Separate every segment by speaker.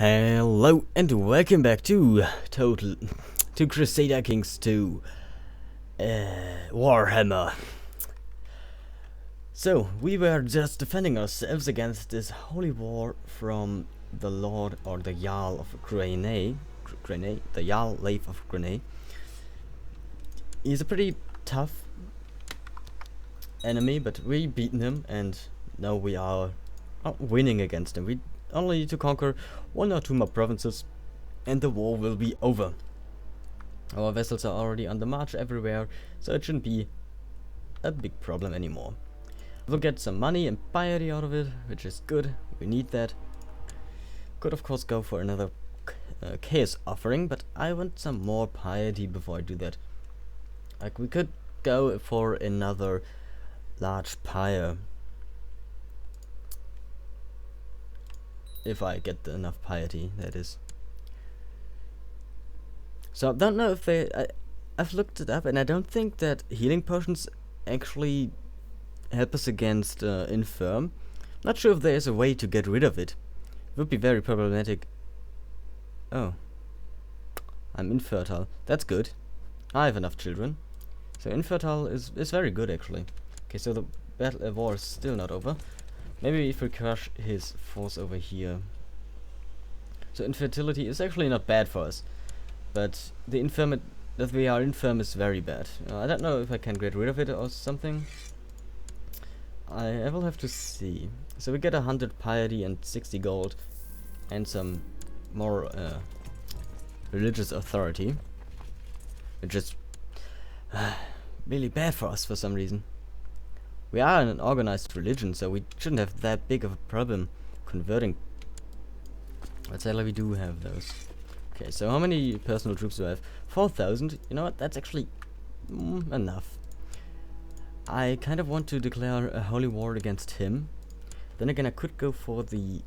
Speaker 1: Hello and welcome back to Crusader Kings 2 Warhammer. So we were just defending ourselves against this holy war from the Lord or the Jarl of Grenay, the Jarl Leif of Grenay. He's a pretty tough enemy, but we beaten him and now we are winning against him. We only need to conquer one or two more provinces and the war will be over. Our vessels are already on the march everywhere, so it shouldn't be a big problem anymore. We'll get some money and piety out of it, which is good. We need that. Could of course go for another chaos offering, but I want some more piety before I do that. Like, we could go for another large pyre. If I get enough piety, that is. So I don't know if they... I've looked it up and I don't think that healing potions actually help us against infirm. Not sure if there's a way to get rid of it. It would be very problematic. Oh. I'm infertile. That's good. I have enough children. So infertile is very good actually. Okay, so the battle war is still not over. Maybe if we crush his force over here. So infertility is actually not bad for us, but the that we are infirm is very bad. I don't know if I can get rid of it or something. I will have to see. So we get 100 piety and 60 gold and some more religious authority, which is really bad for us for some reason. We are an organized religion, so we shouldn't have that big of a problem converting. But sadly we do have those. Okay, so how many personal troops do I have? 4,000. You know what? That's actually enough. I kind of want to declare a holy war against him. Then again, I could go for the...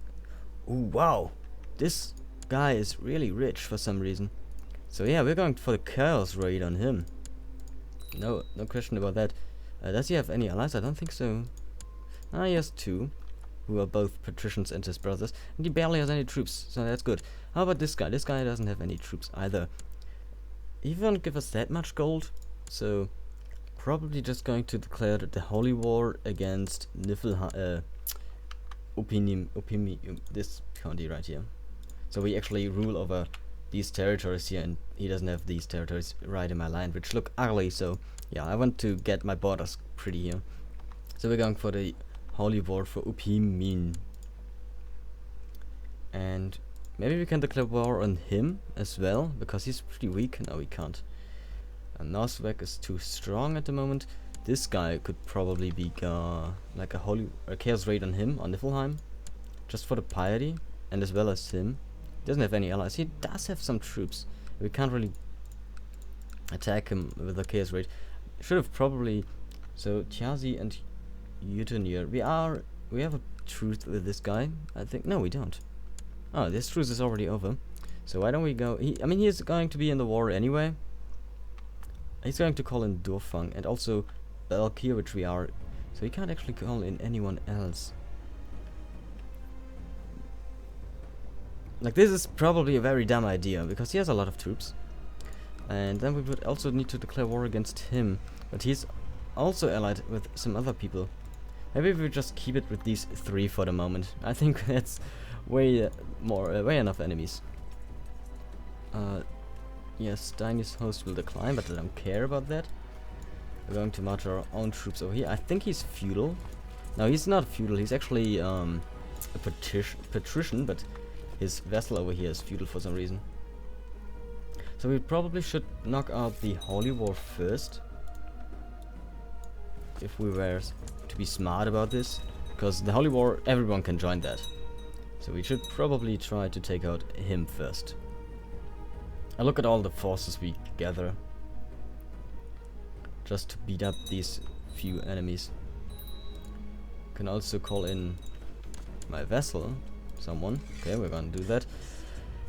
Speaker 1: Ooh, wow! This guy is really rich for some reason. So yeah, we're going for the chaos raid on him. No question about that. Does he have any allies? I don't think so. He has two, who are both patricians and his brothers, and he barely has any troops, so that's good. How about this guy? This guy doesn't have any troops either. He won't give us that much gold, so probably just going to declare the holy war against Niflheim, this county right here. So we actually rule over these territories here, and he doesn't have these territories right in my line, which look ugly, so yeah, I want to get my borders pretty here. So we're going for the holy war for Upimin. And maybe we can declare war on him as well, because he's pretty weak. No, we can't. And Noswek is too strong at the moment. This guy could probably be like a chaos raid on him, on Niflheim, just for the piety, and as well as him. He doesn't have any allies. He does have some troops. We can't really attack him with a chaos raid. Should have probably... So Tiazi and Utenir. We have a truce with this guy, I think. No, we don't. Oh, this truce is already over. So why don't we go... I mean, he is going to be in the war anyway. He's going to call in Durfang and also Belkir, which we are. So he can't actually call in anyone else. Like, this is probably a very dumb idea, because he has a lot of troops. And then we would also need to declare war against him. But he's also allied with some other people. Maybe we just keep it with these three for the moment. I think that's way enough enemies. Yes, Steiny's host will decline, but I don't care about that. We're going to march our own troops over here. I think he's feudal. No, he's not feudal. He's actually a patrician, but his vassal over here is feudal for some reason. So we probably should knock out the holy war first, if we were to be smart about this, because the holy war, everyone can join that. So we should probably try to take out him first. I look at all the forces we gather, just to beat up these few enemies. Can also call in my vassal, someone. Okay, we're gonna do that.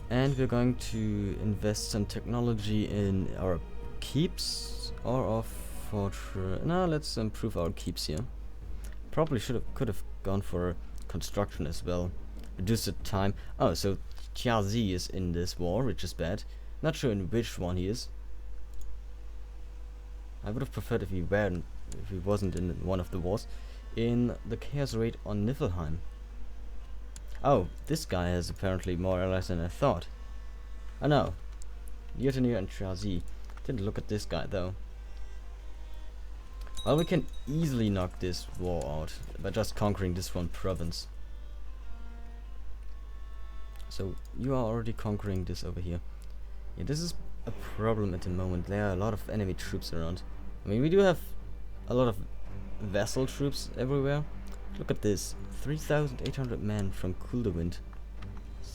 Speaker 1: And we're going to invest some technology in our keeps or our fortress. No, let's improve our keeps here. Probably could have gone for construction as well. Reduce the time. Oh, so Tiazi is in this war, which is bad. Not sure in which one he is. I would have preferred if he wasn't in one of the wars. In the Chaos Raid on Niflheim. Oh, this guy has apparently more allies than I thought. Oh no. Yotanir and Tiazi. Didn't look at this guy though. Well, we can easily knock this war out by just conquering this one province. So you are already conquering this over here. Yeah, this is a problem at the moment. There are a lot of enemy troops around. I mean, we do have a lot of vassal troops everywhere. Look at this. 3,800 men from Kuldewind.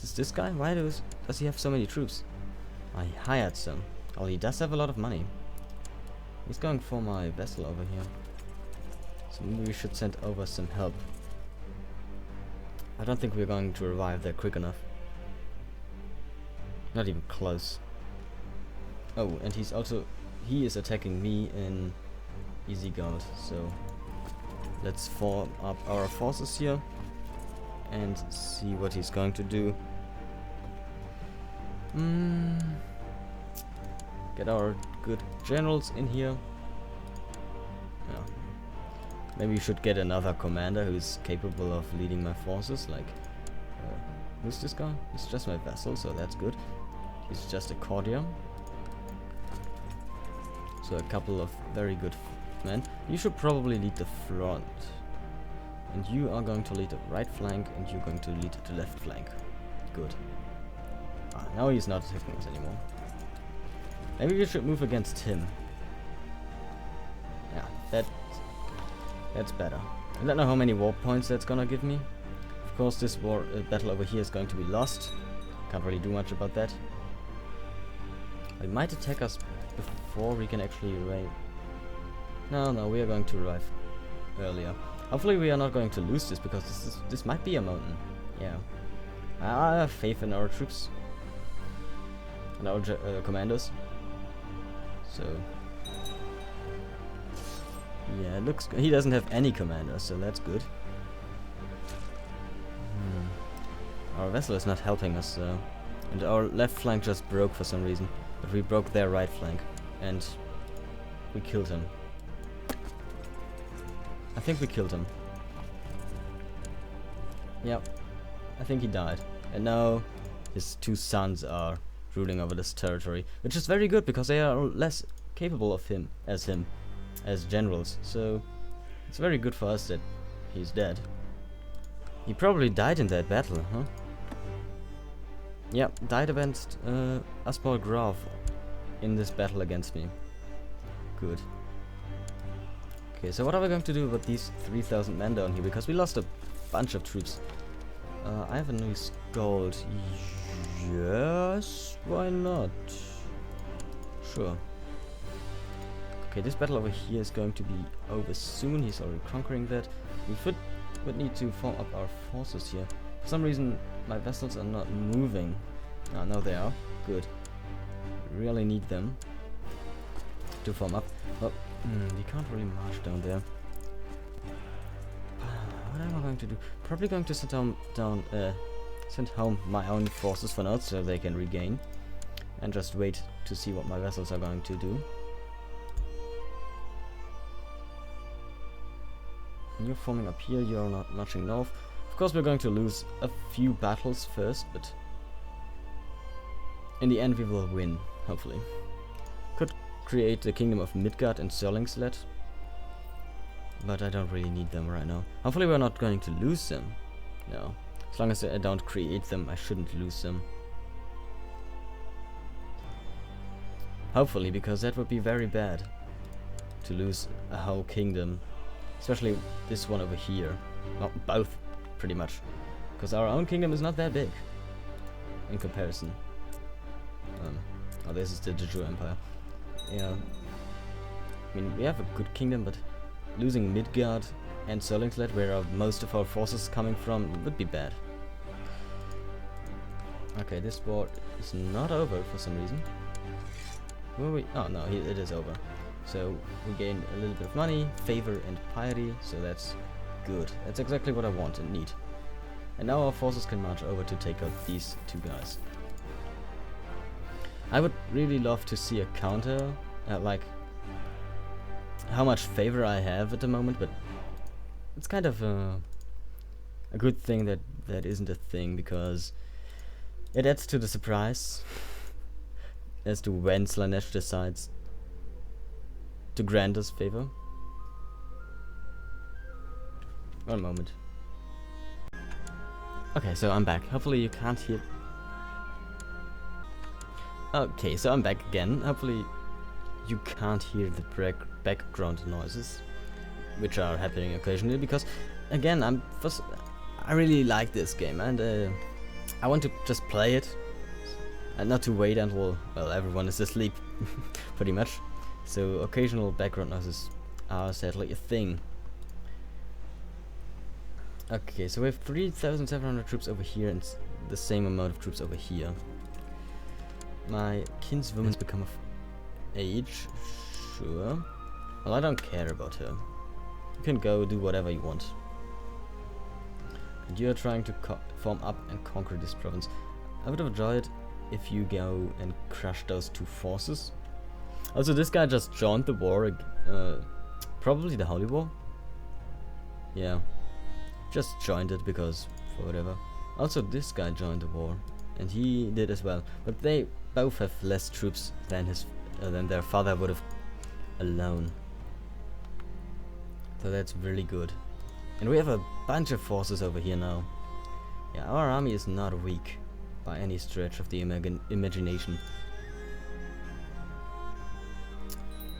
Speaker 1: Is this guy? Why does he have so many troops? I hired some. Oh, he does have a lot of money. He's going for my vessel over here. So maybe we should send over some help. I don't think we're going to revive there quick enough. Not even close. Oh, and he is attacking me in Easyguard, so let's form up our forces here and see what he's going to do. Get our good generals in here. Yeah. Maybe we should get another commander who's capable of leading my forces, like who's this guy? He's just my vassal, so that's good. He's just a courtier. So a couple of very good men. You should probably lead the front. And you are going to lead the right flank, and you're going to lead the left flank. Good. Ah, now he's not attacking us anymore. Maybe we should move against him. Yeah, that's better. I don't know how many war points that's gonna give me. Of course, this battle over here is going to be lost. Can't really do much about that. They might attack us before we can actually arrive. No, we are going to arrive earlier. Hopefully we are not going to lose this, because this might be a mountain. Yeah. I have faith in our troops. And our commanders. So... yeah, it looks good. He doesn't have any commanders, so that's good. Our vessel is not helping us, and our left flank just broke for some reason. But we broke their right flank, and we killed him. I think we killed him. Yep, I think he died. And now his two sons are ruling over this territory, which is very good because they are less capable of him as generals. So it's very good for us that he's dead. He probably died in that battle, huh? Yep, died against Aspar Graf in this battle against me. Good. Okay, so what are we going to do about these 3,000 men down here? Because we lost a bunch of troops. I have a new gold. Yes, why not? Sure. Okay, this battle over here is going to be over soon. He's already conquering that. We would need to form up our forces here. For some reason, my vessels are not moving. Ah, now they are. Good. Really need them to form up. Well, we can't really march down there. What am I going to do? Probably going to send home my own forces for now, so they can regain, and just wait to see what my vessels are going to do. You're forming up here. You're not marching north. Of course, we're going to lose a few battles first, but in the end, we will win. Hopefully, could create the kingdom of Midgard and Sørlingslet, but I don't really need them right now. Hopefully we're not going to lose them. No. As long as I don't create them, I shouldn't lose them. Hopefully, because that would be very bad to lose a whole kingdom. Especially this one over here. Well, both, pretty much. Because our own kingdom is not that big in comparison. Oh, this is the Jeju Empire. Yeah. I mean, we have a good kingdom, but losing Midgard and Sørlingslet, where are most of our forces coming from, would be bad. Okay, this war is not over for some reason. Were we? Oh no, it is over. So we gain a little bit of money, favor, and piety. So that's good. That's exactly what I want and need. And now our forces can march over to take out these two guys. I would really love to see a counter, like how much favor I have at the moment, but it's kind of a good thing that that isn't a thing, because it adds to the surprise as to when Slanesh decides to grant us favor. One moment. Okay, so I'm back. Hopefully you can't hear. Okay, so I'm back again. Hopefully you can't hear the background noises, which are happening occasionally, because again, I really like this game, and I want to just play it and not to wait until, well, everyone is asleep pretty much. So occasional background noises are sadly a thing. Okay, so we have 3,700 troops over here and the same amount of troops over here. My kinswoman's become of age, sure. Well, I don't care about her. You can go do whatever you want. And you're trying to form up and conquer this province. I would have enjoyed if you go and crush those two forces. Also, this guy just joined the war, probably the Holy War. Yeah, just joined it because for whatever. Also, this guy joined the war, and he did as well. But they both have less troops than than their father would have alone. So that's really good. And we have a bunch of forces over here now. Yeah, our army is not weak by any stretch of the imagination.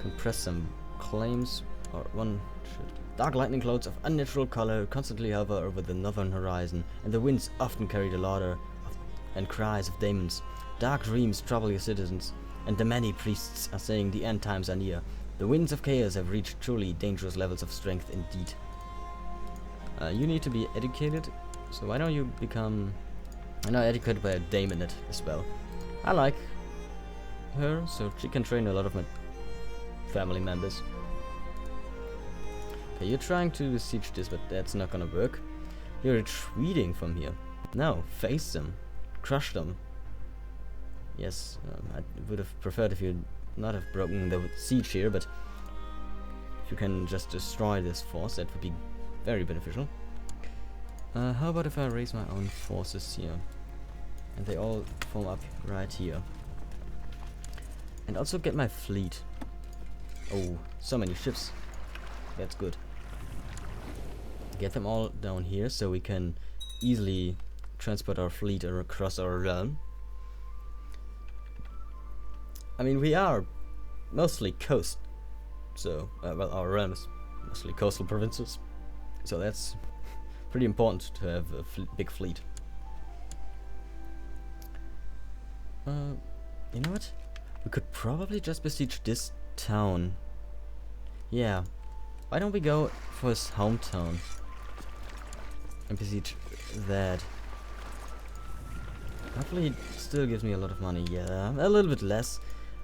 Speaker 1: Compress some claims, or one should. Dark lightning clouds of unnatural color constantly hover over the northern horizon, and the winds often carry the laughter and cries of demons. Dark dreams trouble your citizens, and the many priests are saying the end times are near. The winds of chaos have reached truly dangerous levels of strength indeed. You need to be educated, so why don't you become... I know, educated by a daemonid as well. I like her, so she can train a lot of my family members. Okay, you're trying to besiege this, but that's not gonna work. You're retreating from here. No, face them. Crush them. Yes, I would have preferred if you'd not have broken the siege here, but if you can just destroy this force, that would be very beneficial. How about if I raise my own forces here? And they all form up right here. And also get my fleet. Oh, so many ships. That's good. Get them all down here so we can easily transport our fleet across our realm. I mean, we are mostly coast, so well, our realm is mostly coastal provinces, so that's pretty important to have a big fleet. You know what? We could probably just besiege this town. Yeah. Why don't we go for his hometown and besiege that? Hopefully it still gives me a lot of money. Yeah, a little bit less.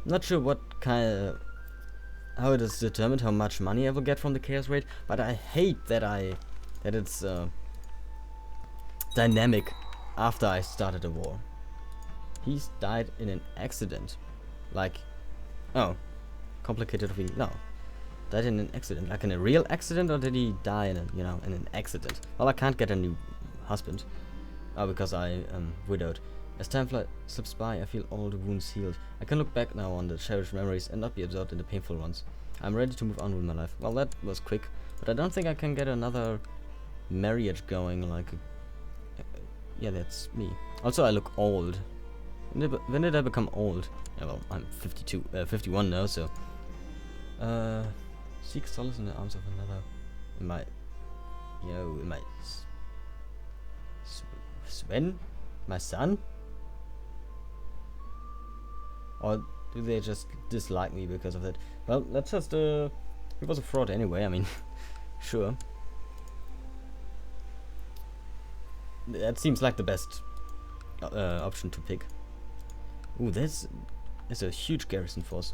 Speaker 1: I'm not sure what how it is determined how much money I will get from the chaos raid, but I hate that it's dynamic after I started a war. He's died in an accident. Like, oh, complicated of no. Died in an accident, like in a real accident, or did he die in in an accident? Well, I can't get a new husband. Oh, because I am widowed. As time slips by, I feel all the wounds healed. I can look back now on the cherished memories and not be absorbed in the painful ones. I'm ready to move on with my life. Well, that was quick, but I don't think I can get another marriage going like... yeah, that's me. Also, I look old. When did I become old? Yeah, well, I'm 51 now, so... seek solace in the arms of another. Sven? My son? Or do they just dislike me because of that? Well, that's just it was a fraud anyway, I mean, sure. That seems like the best option to pick. Ooh, that's a huge garrison force.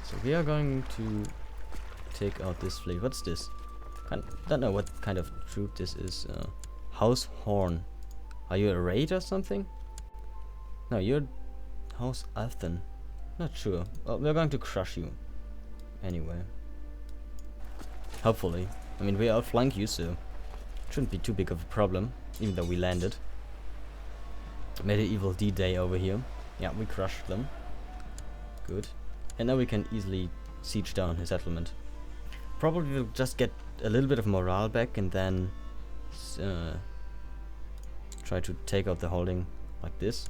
Speaker 1: So we are going to take out this fleet. What's this? Don't know what kind of troop this is. House Horn. Are you a raid or something? No, you're House Alfton. Not sure. Well, we're going to crush you. Anyway. Hopefully. I mean, we outflank you, so shouldn't be too big of a problem, even though we landed. Medieval D-Day over here. Yeah, we crushed them. Good. And now we can easily siege down his settlement. Probably we'll just get a little bit of morale back and then try to take out the holding like this,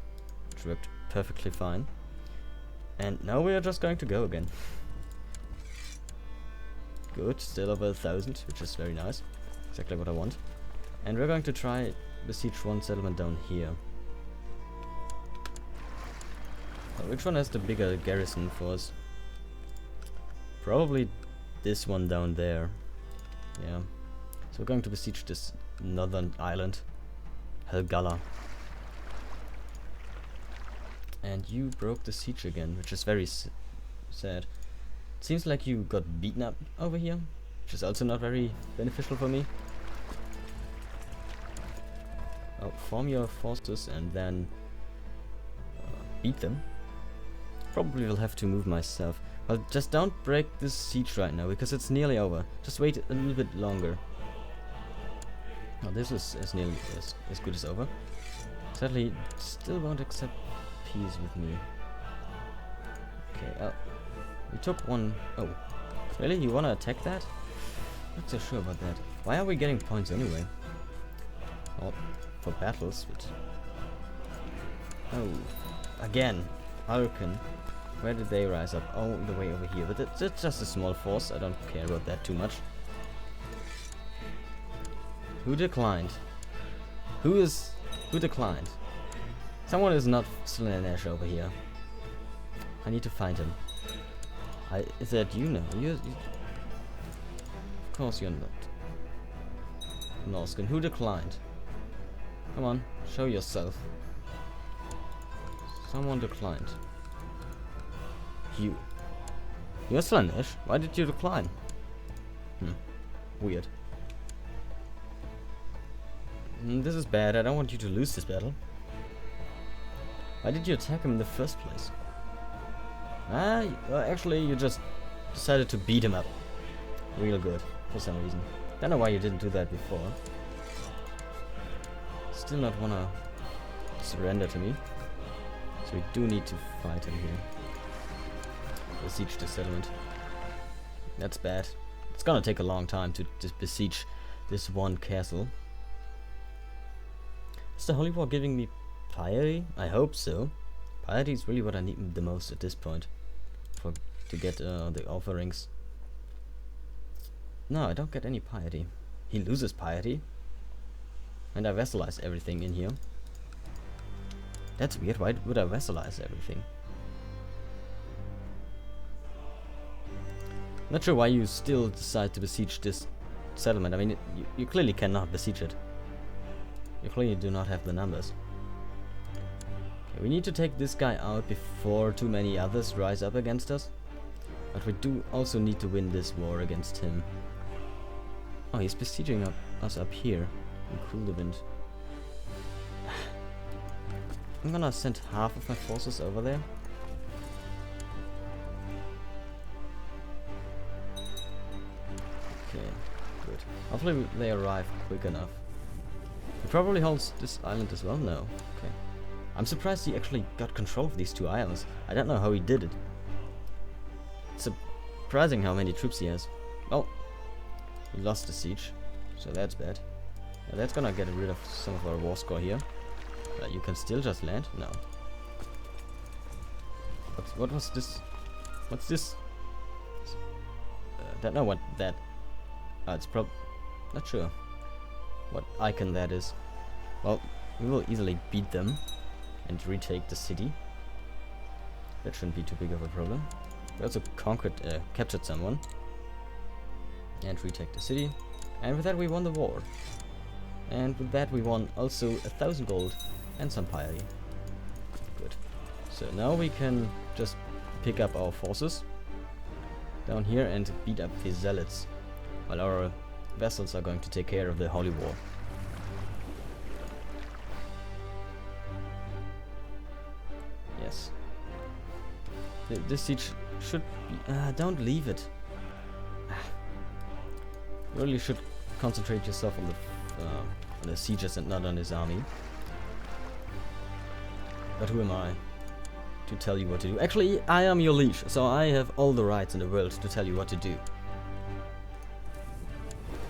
Speaker 1: which worked perfectly fine. And now we are just going to go again. Good, still over 1,000, which is very nice. Exactly what I want. And we're going to try besiege one settlement down here. Which one has the bigger garrison for us? Probably this one down there. Yeah. So we're going to besiege this northern island, Helgala. And you broke the siege again, which is very sad. It seems like you got beaten up over here, which is also not very beneficial for me. Oh, form your forces and then beat them. Probably will have to move myself. But just don't break this siege right now, because it's nearly over. Just wait a little bit longer. Oh, this is nearly as good as over. Sadly, still won't accept peace with me. Okay, we took one. Oh, really? You wanna attack that? Not so sure about that. Why are we getting points anyway? Well, for battles, but... Oh, again, Hurricane. Where did they rise up? Oh, the way over here. But it's just a small force. I don't care about that too much. Who declined? Who declined? Someone is not Slanesh over here. I need to find him. Is that you? No. Of course you're not. Norskin. Who declined? Come on, show yourself. Someone declined. You're Slanesh? Why did you decline? Weird. This is bad. I don't want you to lose this battle. Why did you attack him in the first place? Well, actually, you just decided to beat him up. Real good, for some reason. Don't know why you didn't do that before. Still not wanna surrender to me. So we do need to fight him here. Besiege the settlement. That's bad. It's gonna take a long time to just besiege this one castle. Is the Holy War giving me piety? I hope so. Piety is really what I need the most at this point. To get the offerings. No, I don't get any piety. He loses piety. And I vassalize everything in here. That's weird. Why would I vassalize everything? Not sure why you still decide to besiege this settlement. I mean, you clearly cannot besiege it. You clearly do not have the numbers. Okay, we need to take this guy out before too many others rise up against us. But we do also need to win this war against him. Oh, he's besieging us up here in Crusader. I'm gonna send half of my forces over there. Okay, good. Hopefully they arrive quick enough. He probably holds this island as well? No. Okay. I'm surprised he actually got control of these two islands. I don't know how he did it. It's surprising how many troops he has. Oh, he lost the siege, so that's bad. That's gonna get rid of some of our war score here. You can still just land? No. What was this? What's this? Don't know what that... it's not sure what icon that is. Well, we will easily beat them and retake the city. That shouldn't be too big of a problem. We also captured someone and retake the city. And with that we won the war. And with that we won also 1,000 gold and some piety. Good. So now we can just pick up our forces down here and beat up the zealots, while our vessels are going to take care of the Holy War. Yes. This siege should be... don't leave it. You really should concentrate yourself on the sieges and not on his army. But who am I to tell you what to do? Actually, I am your liege, so I have all the rights in the world to tell you what to do.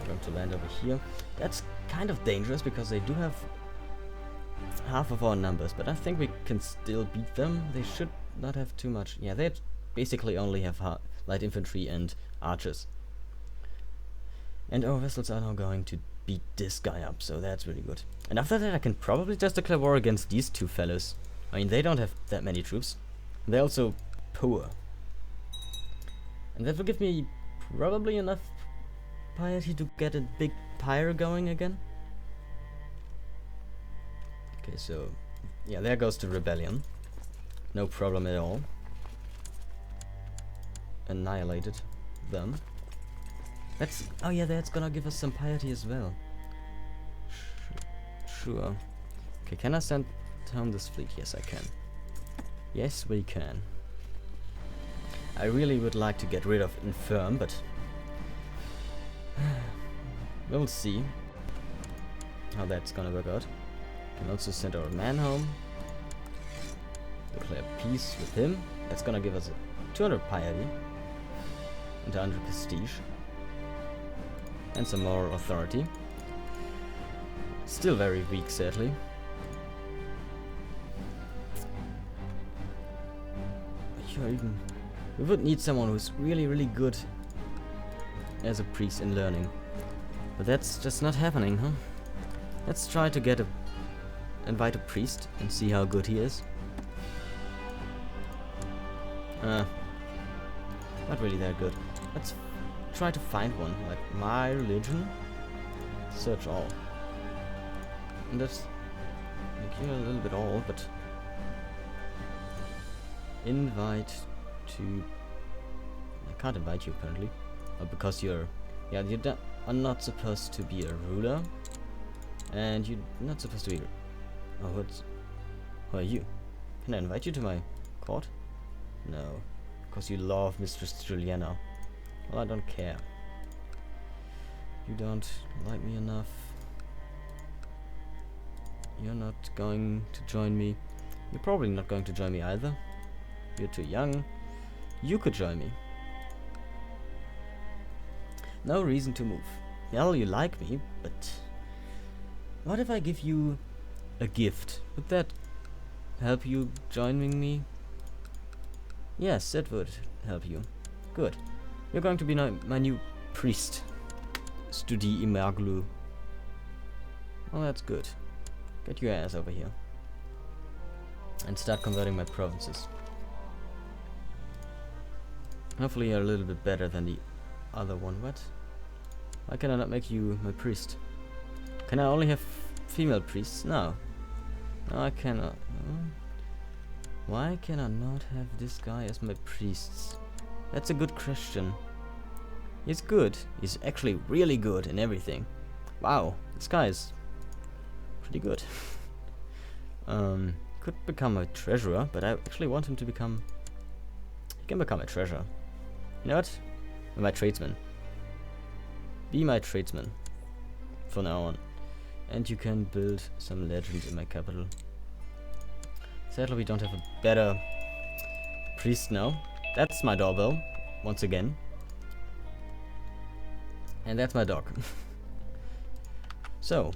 Speaker 1: I'm going to land over here. That's kind of dangerous because they do have half of our numbers, but I think we can still beat them. They should not have too much. Yeah, they basically only have light infantry and archers. And our vessels are now going to beat this guy up, so that's really good. And after that I can probably just declare war against these two fellows. I mean, they don't have that many troops. They're also poor. And that will give me probably enough piety to get a big pyre going again. Okay, so... yeah, there goes the rebellion. No problem at all. Annihilated them. That's... oh yeah, that's gonna give us some piety as well. Sure. Okay, can I send home this fleet? Yes, I can. Yes, we can. I really would like to get rid of Infirm, but... we'll see how that's gonna work out. Can also send our man home. Declare peace with him. That's gonna give us 200 piety. And 100 prestige. And some more authority. Still very weak, sadly. We would need someone who's really good as a priest in learning. But that's just not happening, huh? Let's try to invite a priest and see how good he is. Not really that good. Let's try to find one, like my religion. Search all. And that's like you're a little bit old, but invite to... I can't invite you apparently, because you're are not supposed to be a ruler, and you're not supposed to be. Oh, who are you? Can I invite you to my court? No, because you love Mistress Juliana. Well, I don't care. You don't like me enough. You're not going to join me. You're probably not going to join me either. You're too young. You could join me. No reason to move. Well, you like me, but... what if I give you a gift? Would that help you joining me? Yes, that would help you. Good. You're going to be my new priest. Studi Imaglu. Oh, that's good. Get your ass over here. And start converting my provinces. Hopefully you're a little bit better than the other one. What? Why can I not make you my priest? Can I only have female priests? No. No, I cannot. Why can I not have this guy as my priests? That's a good question. He's good. He's actually really good in everything. Wow, this guy is pretty good. Could become a treasurer, but I actually want him to become... he can become a treasurer. You know what? My tradesman. Be my tradesman. From now on. And you can build some legends in my capital. Sadly, we don't have a better priest now. That's my doorbell, once again. And that's my dog. So,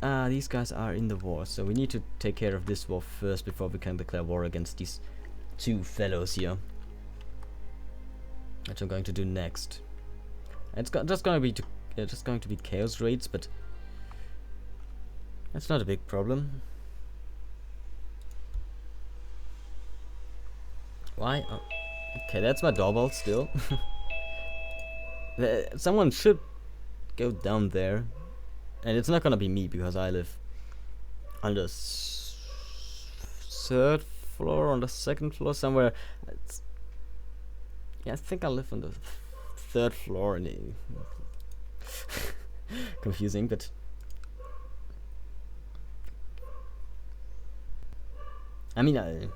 Speaker 1: these guys are in the war, so we need to take care of this war first before we can declare war against these two fellows here. Which I'm going to do next. It's just going to be chaos raids, but that's not a big problem. Why? Oh. Okay, that's my doorbell still. Someone should go down there. And it's not gonna be me, because I live on the third floor, on the second floor, somewhere. Yeah, I think I live on the third floor. confusing, but I mean,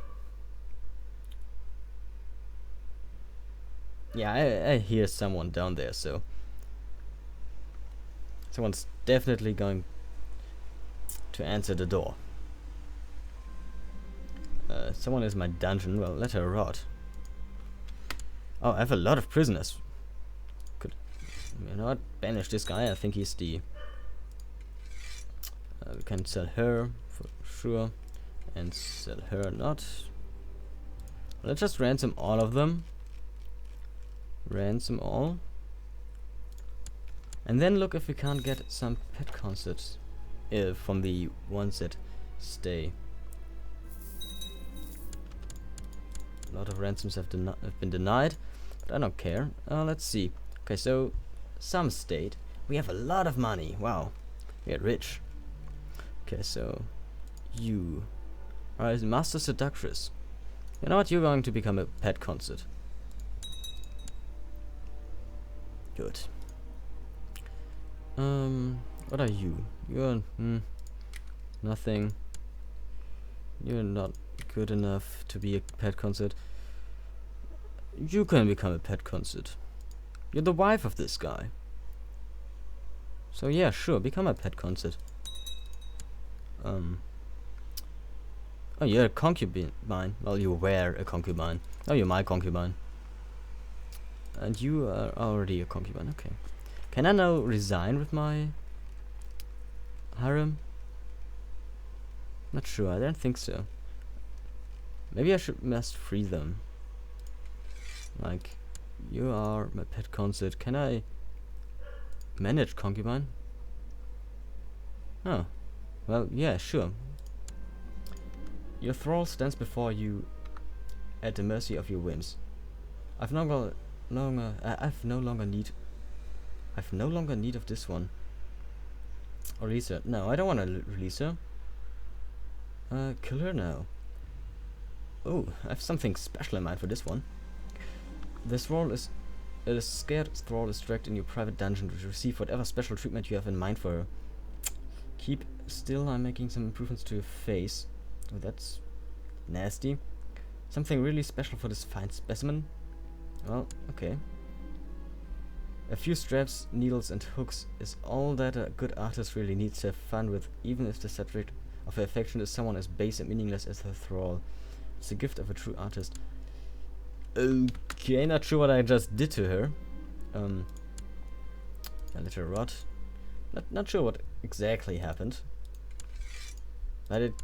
Speaker 1: yeah, I hear someone down there, so someone's definitely going to answer the door. Someone is in my dungeon. Well, let her rot. Oh, I have a lot of prisoners. Could, you know what? Banish this guy. I think he's the. We can sell her for sure, and sell her not. Let's just ransom all of them. Ransom all. And then look if we can't get some pet concerts from the ones that stay. A lot of ransoms have been denied, but I don't care. Let's see. Okay, so some stayed. We have a lot of money. Wow, we are rich. Okay, so you are a master seductress. You know what? You're going to become a pet concert. Good. What are you? You're nothing. You're not good enough to be a pet concert. You can become a pet concert. You're the wife of this guy. So yeah, sure, become a pet concert. Oh, you're a concubine. Well, you were a concubine. Oh, you're my concubine. And you are already a concubine. Okay. Can I now resign with my harem? Not sure. I don't think so. Maybe I must free them. Like, you are my pet concert. Can I manage concubine? Oh. Well, yeah, sure. Your thrall stands before you at the mercy of your whims. I've no longer need of this one. Or release her. No, I don't want to release her. Kill her now. Oh, I have something special in mind for this one. This thrall is a scared thrall is dragged in your private dungeon to receive whatever special treatment you have in mind for her. Keep still. I'm making some improvements to your face. Oh, that's nasty. Something really special for this fine specimen. Well, okay. A few straps, needles and hooks is all that a good artist really needs to have fun with, even if the subject of her affection is someone as base and meaningless as her thrall. It's the gift of a true artist. Okay, not sure what I just did to her. I let her rot. Not sure what exactly happened. But it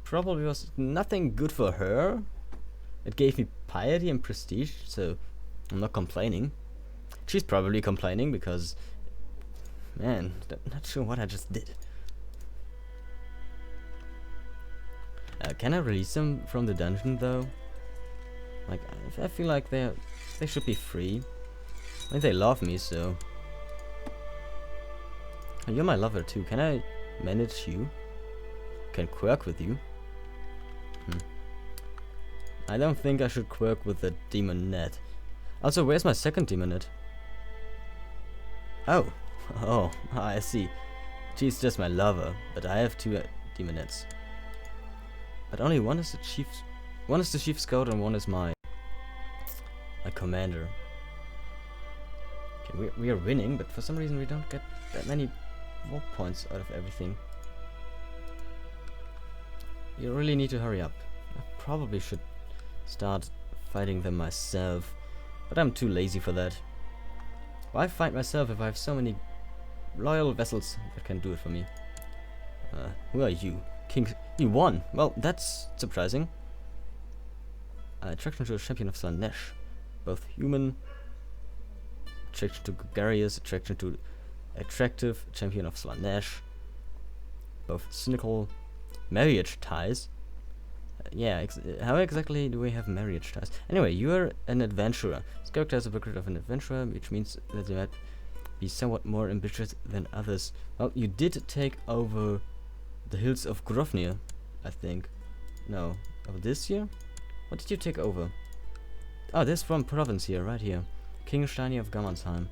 Speaker 1: probably was nothing good for her. It gave me piety and prestige, so I'm not complaining. She's probably complaining because, man, not sure what I just did. Can I release them from the dungeon though? Like, I feel like they should be free. I mean, they love me, so. Oh, you're my lover too. Can I manage you? Can quirk with you? I don't think I should quirk with the demonette. Also, where's my second demonette? Oh, I see. She's just my lover, but I have two demonettes. But only one is the chief scout, and one is my commander. Okay, we are winning, but for some reason we don't get that many war points out of everything. You really need to hurry up. I probably should start fighting them myself, but I'm too lazy for that. Why fight myself if I have so many loyal vassals that can do it for me? Who are you? King. You won! Well, that's surprising. Attraction to a champion of Slanesh. Both human. Attraction to gregarious. Attraction to attractive. Champion of Slanesh. Both cynical. Marriage ties. Yeah, how exactly do we have marriage ties? Anyway, you're an adventurer. This character has a background of an adventurer, which means that they might be somewhat more ambitious than others. Well, you did take over the hills of Grofnir, I think. No, over this here? What did you take over? Oh, this from province here, right here. King Steini of Gammansheim.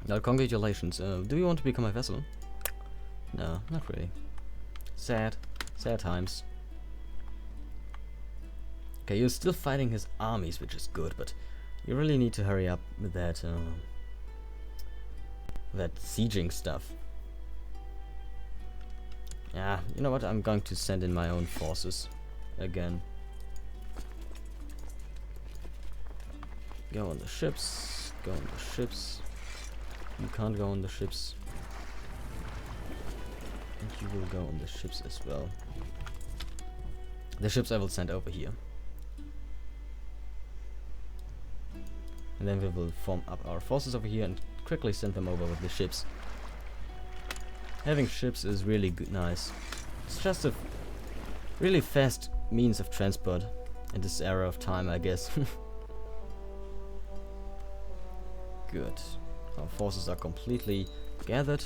Speaker 1: Well, congratulations. Do you want to become a vassal? No, not really. Sad. Sad times. Okay, you're still fighting his armies, which is good, but you really need to hurry up with that sieging stuff. Yeah, you know what? I'm going to send in my own forces again. Go on the ships. Go on the ships. You can't go on the ships. And you will go on the ships as well. The ships I will send over here. And then we will form up our forces over here and quickly send them over with the ships. Having ships is really good, nice. It's just a really fast means of transport in this era of time, I guess. Good. Our forces are completely gathered.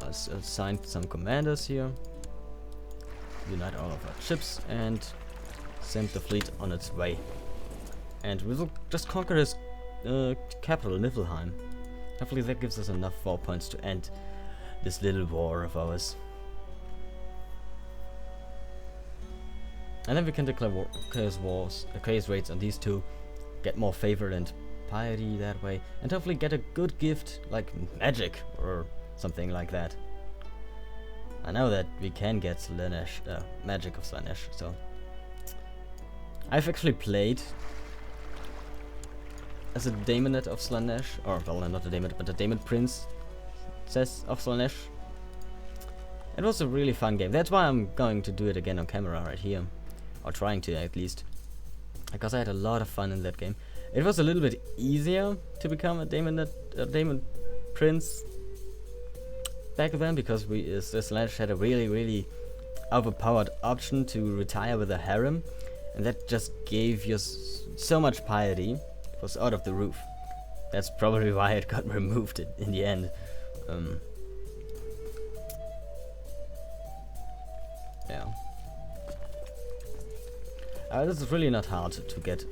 Speaker 1: I'll assign some commanders here. Unite all of our ships and send the fleet on its way. And we will just conquer his capital, Niflheim. Hopefully that gives us enough war points to end this little war of ours. And then we can declare chaos raids on these two, get more favor and piety that way, and hopefully get a good gift like magic or something like that. I know that we can get Slaanesh, magic of Slaanesh, so I've actually played as a Daemonet of Slaanesh, or well, not a Daemonet, but a Daemon Princess of Slaanesh. It was a really fun game. That's why I'm going to do it again on camera right here, or trying to at least, because I had a lot of fun in that game. It was a little bit easier to become a Daemon Prince back then, because Slaanesh had a really overpowered option to retire with a harem, and that just gave you so much piety. It was out of the roof. That's probably why it got removed in the end. Yeah. This is really not hard to get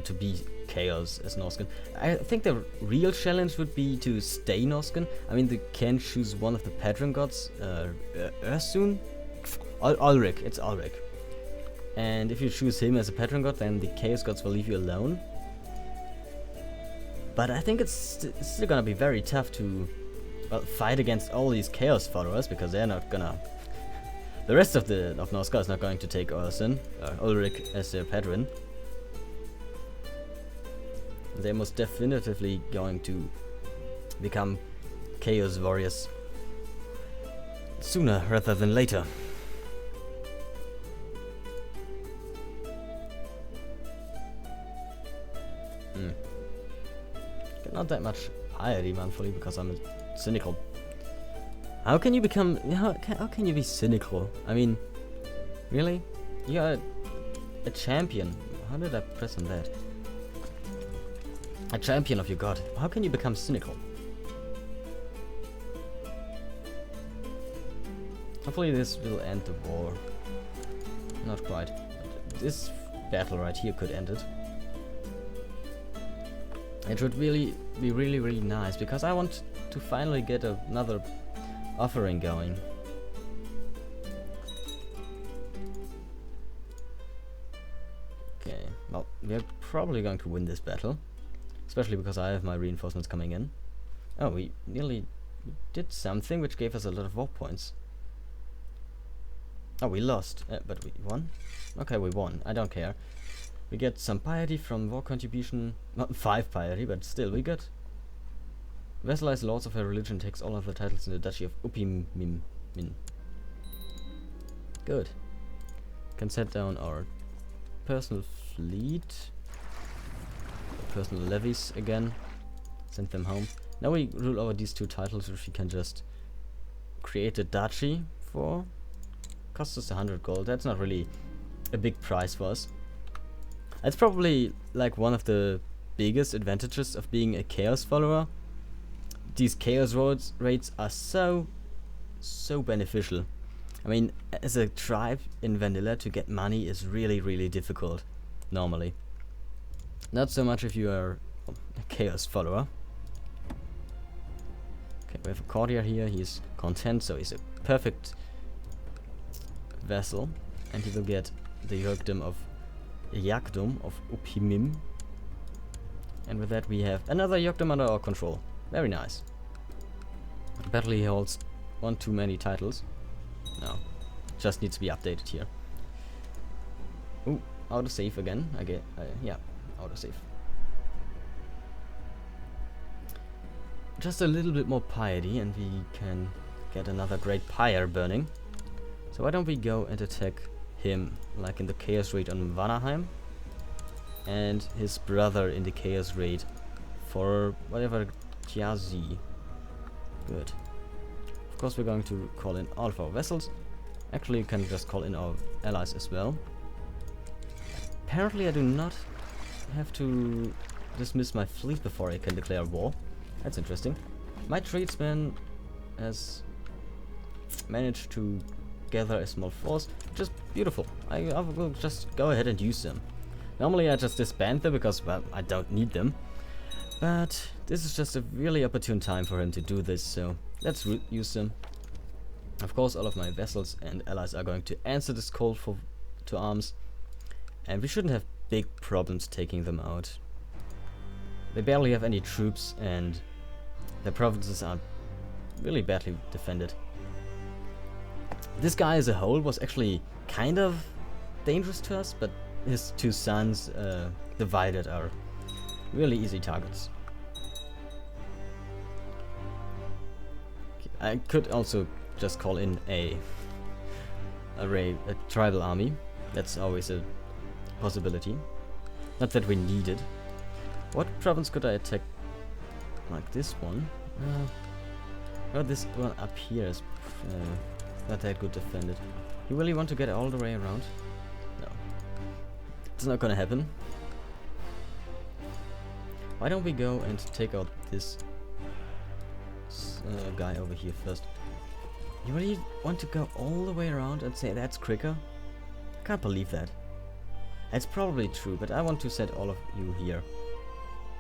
Speaker 1: to be Chaos as Norscan. I think the real challenge would be to stay Norscan. I mean, they can choose one of the patron gods, Ursun? Ulrich, it's Ulrich. And if you choose him as a patron god, then the Chaos gods will leave you alone. But I think it's still gonna be very tough to, well, fight against all these Chaos followers, because they're not gonna... The rest of Norsca is not going to take Ursun, Ulrich as their patron. They're most definitively going to become Chaos warriors sooner rather than later. Not that much piety monthly because I'm cynical. How can you become? How can you be cynical? I mean, really? You're a champion. How did I press on that? A champion of your god. How can you become cynical? Hopefully this will end the war. Not quite. This battle right here could end it. It would really be really nice, because I want to finally get another offering going. Okay, well, we're probably going to win this battle, especially because I have my reinforcements coming in. Oh, we nearly did something which gave us a lot of war points. Oh, we lost, but we won? Okay, we won, I don't care. We get some piety from war contribution, not 5 piety, but still we got. Vassalized lords of her religion takes all of the titles in the duchy of Upimin. Good. Can set down our personal fleet, personal levies again, send them home. Now we rule over these 2 titles, which we can just create a duchy for. Costs us 100 gold. That's not really a big price for us. It's probably like one of the biggest advantages of being a Chaos follower. These Chaos raids are so beneficial. I mean, as a tribe in vanilla, to get money is really difficult, normally. Not so much if you are a Chaos follower. Okay, we have a courtier here. He's content, so he's a perfect vassal. And he will get the Jagdum of Upimim. And with that we have another Jagdum under our control. Very nice. Apparently he holds one too many titles. No. Just needs to be updated here. Ooh, autosave again. Yeah, autosave. Just a little bit more piety and we can get another great pyre burning. So why don't we go and attack him, like in the Chaos Raid on Vanaheim, and his brother in the Chaos Raid for whatever Tiazi. Good. Of course we're going to call in all of our vessels. Actually you can just call in our allies as well. Apparently I do not have to dismiss my fleet before I can declare war. That's interesting. My tradesman has managed to gather a small force, which is beautiful. I will just go ahead and use them. Normally I just disband them because, well, I don't need them. But this is just a really opportune time for him to do this, so let's use them. Of course all of my vessels and allies are going to answer this call to arms. And we shouldn't have big problems taking them out. They barely have any troops and their provinces are really badly defended. This guy as a whole was actually kind of dangerous to us, but his two sons, divided, are really easy targets. I could also just call in a tribal army. That's always a possibility. Not that we need it. What province could I attack? Like this one? Oh, this one up here is not that good defended. You really want to get all the way around? No. It's not gonna happen. Why don't we go and take out this guy over here first? You really want to go all the way around and say that's quicker? I can't believe that. It's probably true, but I want to set all of you here.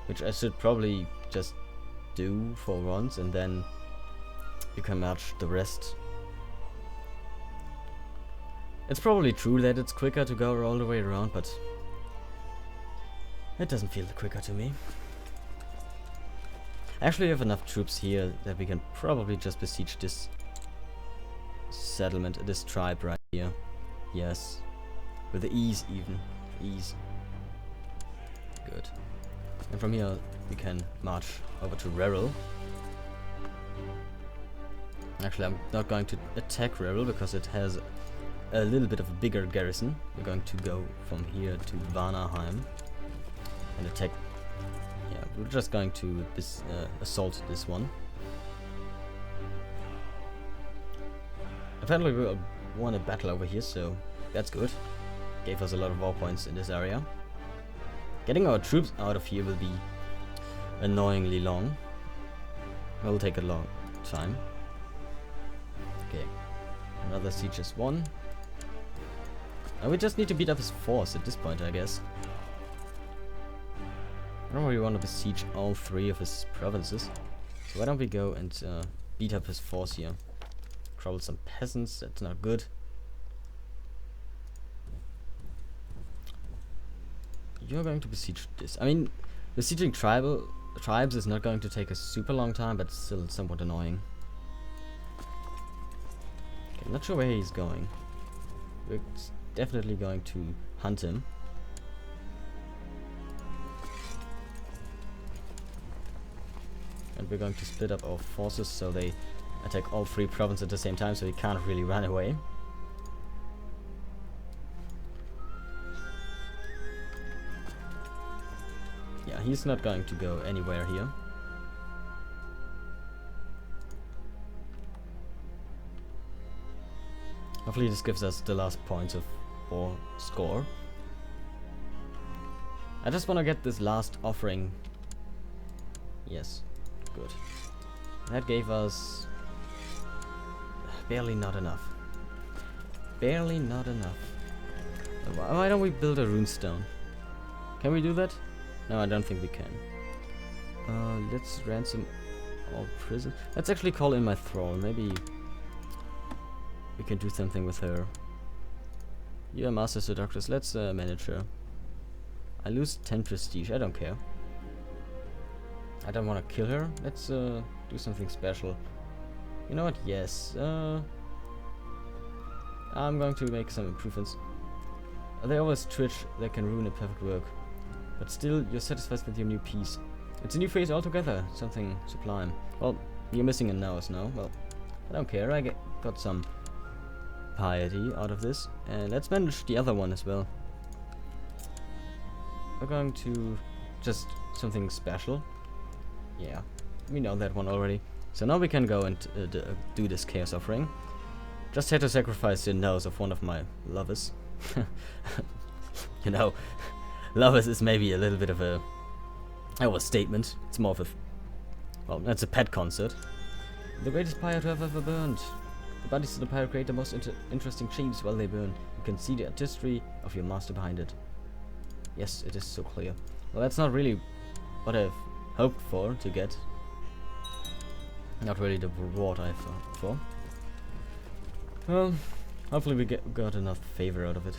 Speaker 1: Which I should probably just do for once, and then you can match the rest. It's probably true that it's quicker to go all the way around, but it doesn't feel quicker to me. Actually, I have enough troops here that we can probably just besiege this settlement, this tribe right here. Yes. With ease even. Ease. Good. And from here we can march over to Reril. Actually, I'm not going to attack Reril because it has a little bit of a bigger garrison. We're going to go from here to Vanaheim and attack. Yeah, we're just going to assault this one. Apparently we won a battle over here, so that's good. Gave us a lot of war points in this area. Getting our troops out of here will be annoyingly long. Will take a long time. Okay, another siege is won. Now we just need to beat up his force at this point, I guess. I don't really want to besiege all three of his provinces. So why don't we go and beat up his force here. Trouble some peasants, that's not good. You're going to besiege this. I mean, besieging tribes is not going to take a super long time, but still somewhat annoying. Okay, I'm not sure where he's going. We're definitely going to hunt him. And we're going to split up our forces so they attack all three provinces at the same time, so he can't really run away. Yeah, he's not going to go anywhere here. Hopefully this gives us the last points of war score. I just want to get this last offering. Yes, good. That gave us barely not enough. Barely not enough. Why don't we build a runestone? Can we do that? No, I don't think we can. Let's ransom Or prison. Let's actually call in my thrall. Maybe we can do something with her. You're Master Seductress. Let's manage her. I lose 10 prestige. I don't care. I don't want to kill her. Let's do something special. You know what? Yes. I'm going to make some improvements. They always twitch. They can ruin a perfect work. But still, you're satisfied with your new piece. It's a new phase altogether. Something sublime. Well, you're missing a nose now. Well, I don't care. I got some piety out of this. And let's manage the other one as well. We're going to just something special. Yeah, we know that one already. So now we can go and do this chaos offering. Just had to sacrifice the nose of one of my lovers. You know, lovers is maybe a little bit of a statement. It's more of a well, that's a pet concert. The greatest pyre to have ever burned. The bodies of the pyre create the most interesting shapes while they burn. You can see the artistry of your master behind it. Yes, it is so clear. Well, that's not really what I've hoped for to get. Not really the reward I've hoped for. Well, hopefully we got enough favor out of it.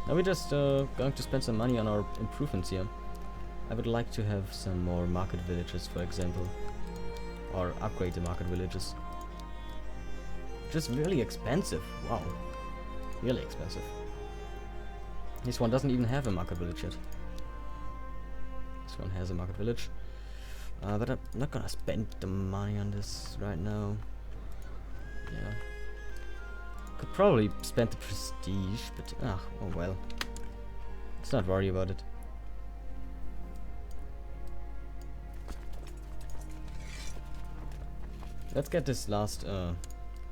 Speaker 1: Now we're just going to spend some money on our improvements here. I would like to have some more market villages, for example. Or upgrade the market villages. Just really expensive. Wow. Really expensive. This one doesn't even have a market village yet. This one has a market village. But I'm not gonna spend the money on this right now. Yeah. Could probably spend the prestige, but oh well. Let's not worry about it. Let's get this last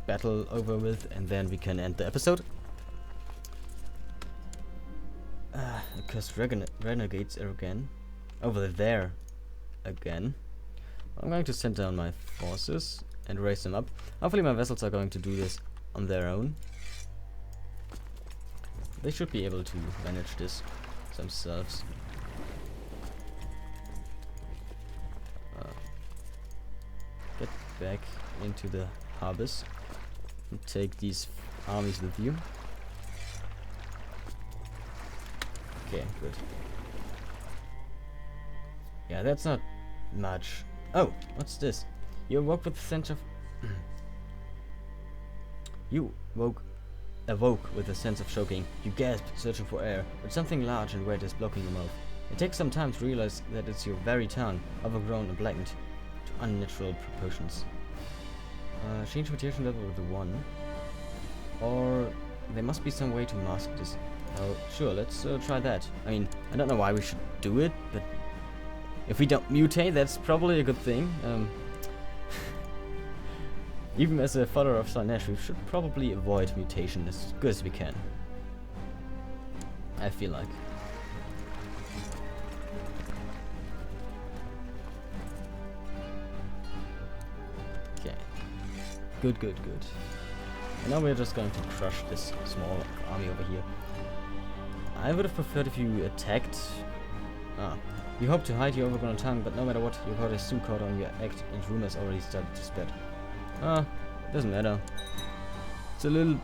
Speaker 1: battle over with, and then we can end the episode. Cursed renegades are again. Over there again. I'm going to send down my forces and raise them up. Hopefully my vessels are going to do this on their own. They should be able to manage this themselves. Get back into the harbors and take these armies with you. Okay, good. Yeah, that's not much. Oh, what's this? You awoke with a sense of... You awoke with a sense of choking. You gasped, searching for air, but something large and wet is blocking your mouth. It takes some time to realize that it's your very tongue, overgrown and blackened to unnatural proportions. Change mutation level with 1. Or there must be some way to mask this. Oh, sure, let's try that. I mean, I don't know why we should do it, but if we don't mutate, that's probably a good thing. Even as a follower of Slaanesh, we should probably avoid mutation as good as we can. I feel like. Okay. Good. And now we're just going to crush this small army over here. I would have preferred if you attacked. You hope to hide your overgrown tongue, but no matter what, your god is soon caught on your act, and rumors already started to spread. Doesn't matter. It's a little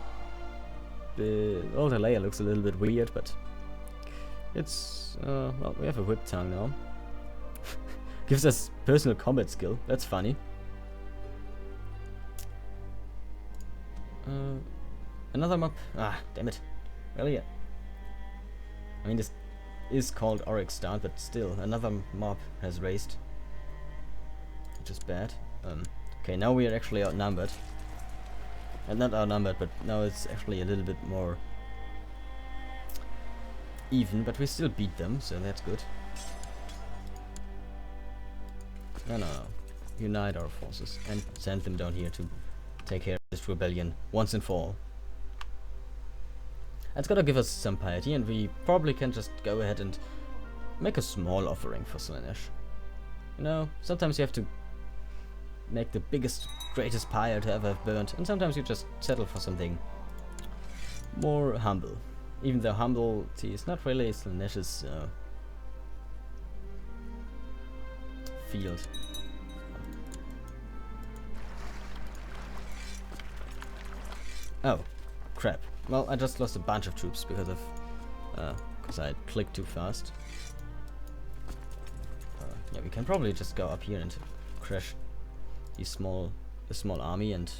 Speaker 1: bit... Oh, the layer looks a little bit weird, but... It's... well, we have a whip tongue now. Gives us personal combat skill. That's funny. Another mob. Damn it. Really? I mean, this is called Auric Start, but still, another mob has raised. Which is bad. Okay, now we are actually outnumbered. Not outnumbered, but now it's actually a little bit more even, but we still beat them, so that's good. No. Unite our forces and send them down here to take care of this rebellion once and for all. That's gotta give us some piety, and we probably can just go ahead and make a small offering for Slaanesh. You know, sometimes you have to make the biggest, greatest pyre to ever have burned, and sometimes you just settle for something more humble. Even though humility is not really Slaanesh's field. Oh, crap. Well, I just lost a bunch of troops because of... because I clicked too fast. Yeah, we can probably just go up here and crush the small army and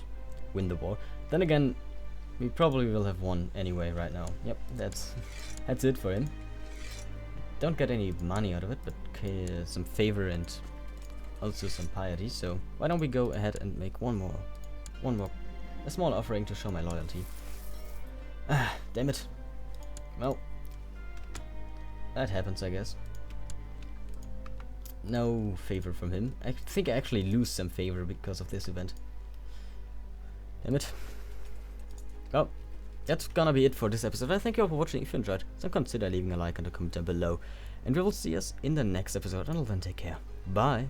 Speaker 1: win the war. Then again, we probably will have won anyway right now. Yep, that's it for him. Don't get any money out of it, but some favor and also some piety. So why don't we go ahead and make a small offering to show my loyalty. Ah, damn it. Well, that happens, I guess. No favor from him. I think I actually lose some favor because of this event. Damn it. Well, that's gonna be it for this episode. I thank you all for watching. If you enjoyed, so consider leaving a like and a comment down below. And we will see us in the next episode. Until then, take care. Bye.